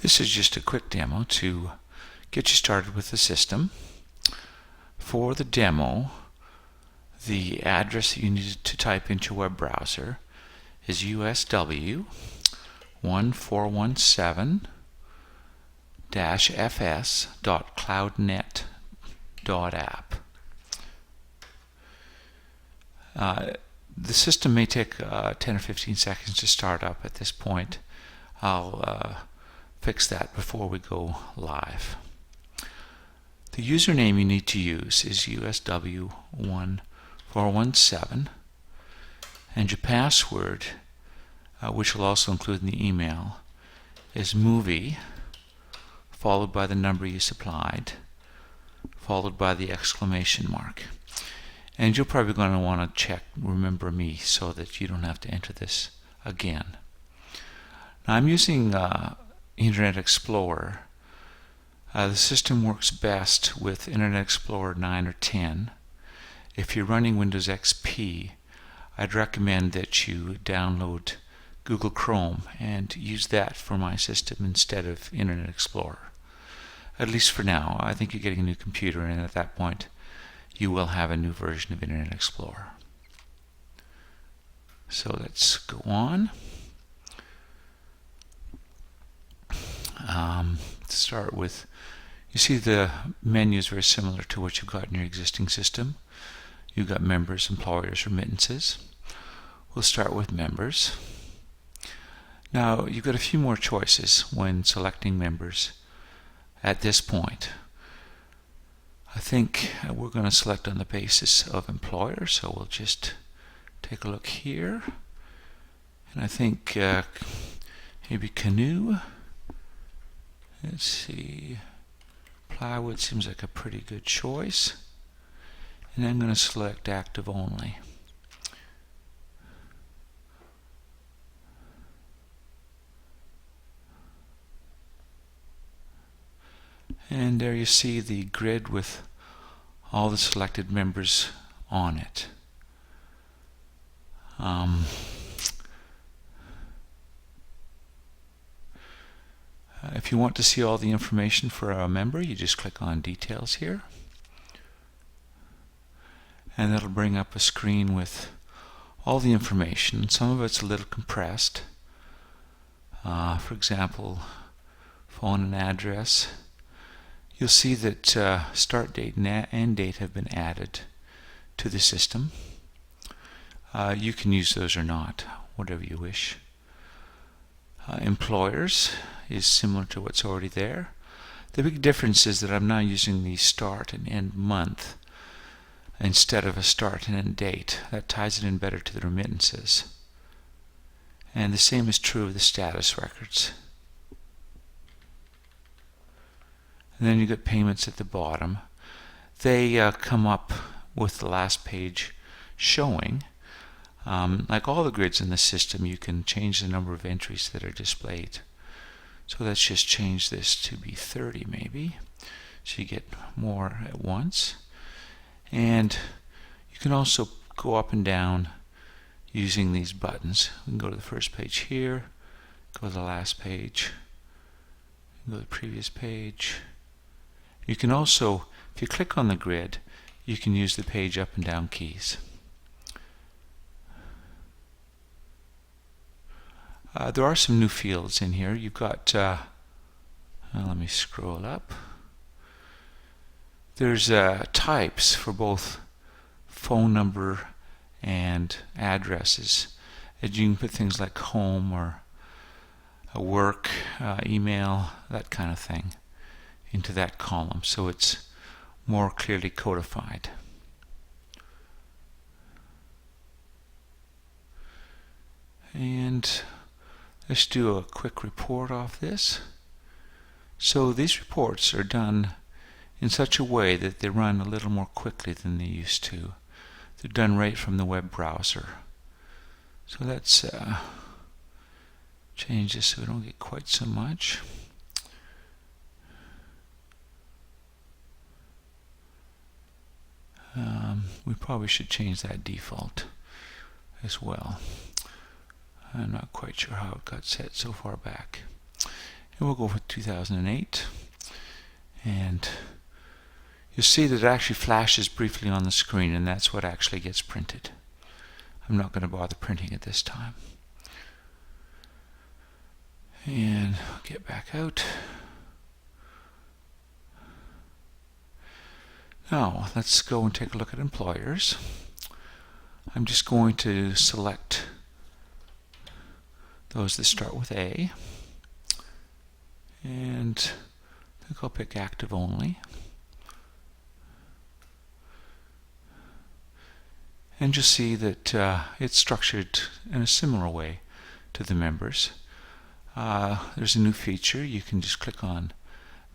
This is just a quick demo to get you started with the system. For the demo, the address that you need to type into your web browser is USW14117-fs.cloudnet.app. The system may take 10 or 15 seconds to start up at this point. I'll fix that before we go live. The username you need to use is USW14117, and your password, which will also include in the email, is movie followed by the number you supplied followed by the exclamation mark. And you're probably going to want to check Remember Me so that you don't have to enter this again. Now I'm using Internet Explorer. The system works best with Internet Explorer 9 or 10. If you're running Windows XP, I'd recommend that you download Google Chrome and use that for my system instead of Internet Explorer. At least for now. I think you're getting a new computer, and at that point you will have a new version of Internet Explorer. So let's go on. Start with, you see the menu is very similar to what you've got in your existing system. You've got members, employers, remittances. We'll start with members. Now you've got a few more choices when selecting members at this point. I think we're going to select on the basis of employer, so we'll just take a look here. And I think maybe Canoe. Let's see, plywood seems like a pretty good choice. And I'm going to select active only. And there you see the grid with all the selected members on it. If you want to see all the information for a member, you just click on Details here. And that'll bring up a screen with all the information. Some of it's a little compressed. For example, phone and address. You'll see that start date and end date have been added to the system. You can use those or not, whatever you wish. Employers is similar to what's already there. The big difference is that I'm now using the start and end month instead of a start and end date. That ties it in better to the remittances. And the same is true of the status records. And then you get payments at the bottom. They come up with the last page showing. Like all the grids in the system, you can change the number of entries that are displayed. So let's just change this to be 30 maybe, so you get more at once. And you can also go up and down using these buttons. We can go to the first page here, go to the last page, go to the previous page. You can also, if you click on the grid, you can use the page up and down keys. There are some new fields in here. You've got, let me scroll up. There's types for both phone number and addresses. And you can put things like home or work, email, that kind of thing into that column, so it's more clearly codified. And let's do a quick report off this. So these reports are done in such a way that they run a little more quickly than they used to. They're done right from the web browser. So let's change this so we don't get quite so much. We probably should change that default as well. I'm not quite sure how it got set so far back. And we'll go with 2008. And you'll see that it actually flashes briefly on the screen, and that's what actually gets printed. I'm not going to bother printing it this time. And I'll get back out. Now, let's go and take a look at employers. I'm just going to select those that start with A. And I think I'll pick active only. And you'll see that it's structured in a similar way to the members. There's a new feature. You can just click on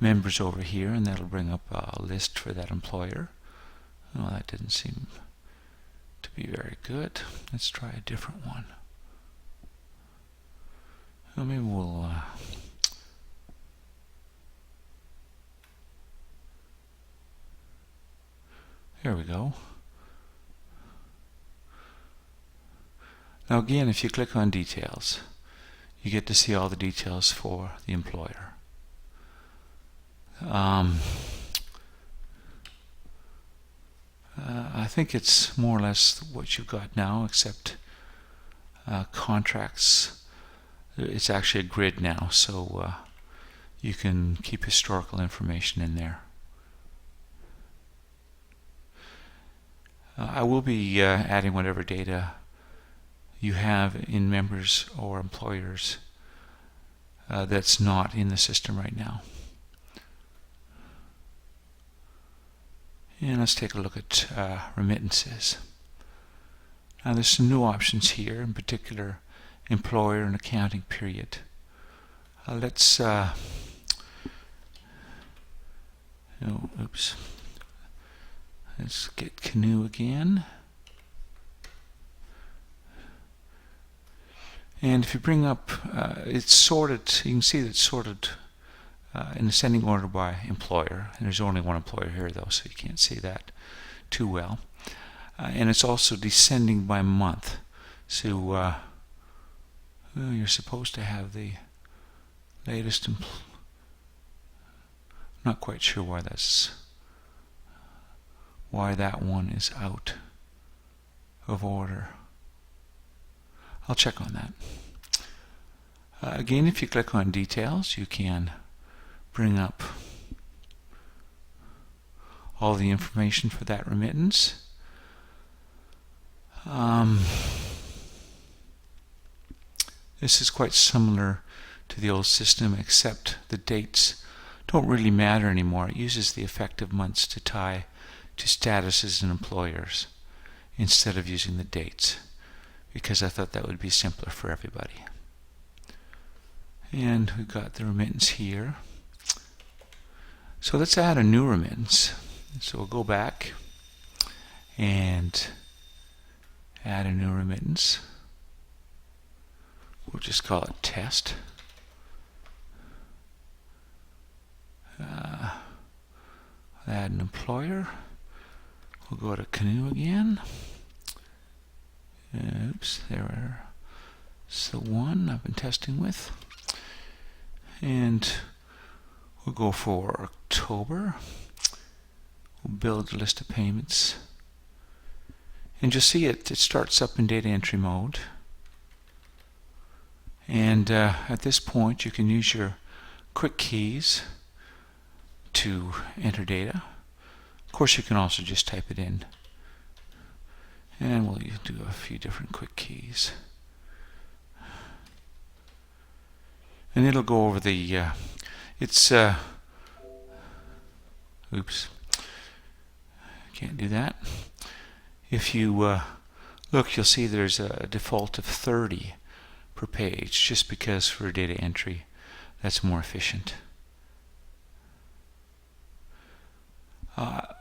members over here, and that'll bring up a list for that employer. Oh, that didn't seem to be very good. Let's try a different one. Well, maybe we'll there we go. Now again, if you click on details, you get to see all the details for the employer. I think it's more or less what you've got now, except contracts. It's actually a grid now, so you can keep historical information in there. I will be adding whatever data you have in members or employers that's not in the system right now. And let's take a look at remittances. Now there's some new options here, in particular employer and accounting period. Let's let's get Canoe again. And if you bring up, it's sorted, you can see that it's sorted in ascending order by employer. And there's only one employer here though, so you can't see that too well. And it's also descending by month. So well, you're supposed to have the latest. Not quite sure why that one is out of order. I'll check on that. Again, if you click on details, you can bring up all the information for that remittance. This is quite similar to the old system, except the dates don't really matter anymore. It uses the effective months to tie to statuses and employers instead of using the dates, because I thought that would be simpler for everybody. And we've got the remittance here. So let's add a new remittance. So we'll go back and add a new remittance. We'll just call it test. Add an employer. We'll go to Canoe again. Oops, there's the one I've been testing with. And we'll go for October. We'll build a list of payments. And you'll see it starts up in data entry mode. And at this point you can use your quick keys to enter data. Of course you can also just type it in. And we'll do a few different quick keys. And it'll go over the, oops, can't do that. If you look, you'll see there's a default of 30 per page, just because for data entry that's more efficient.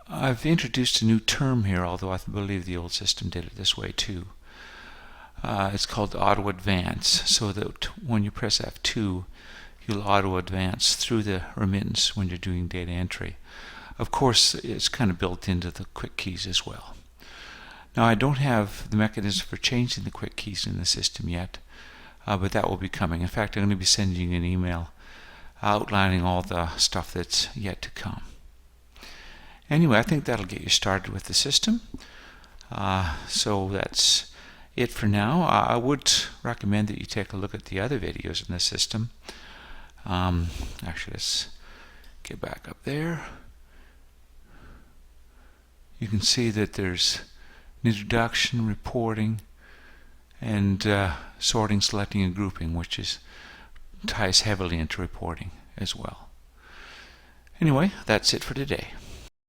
I've introduced a new term here, although I believe the old system did it this way too. It's called auto advance, so that when you press F2 you'll auto advance through the remittance when you're doing data entry. Of course it's kind of built into the quick keys as well. Now I don't have the mechanism for changing the quick keys in the system yet, but that will be coming. In fact, I'm going to be sending you an email outlining all the stuff that's yet to come. Anyway, I think that'll get you started with the system. So that's it for now. I would recommend that you take a look at the other videos in the system. Actually, let's get back up there. You can see that there's an introduction, reporting, and sorting, selecting, and grouping, which ties heavily into reporting as well. Anyway, that's it for today.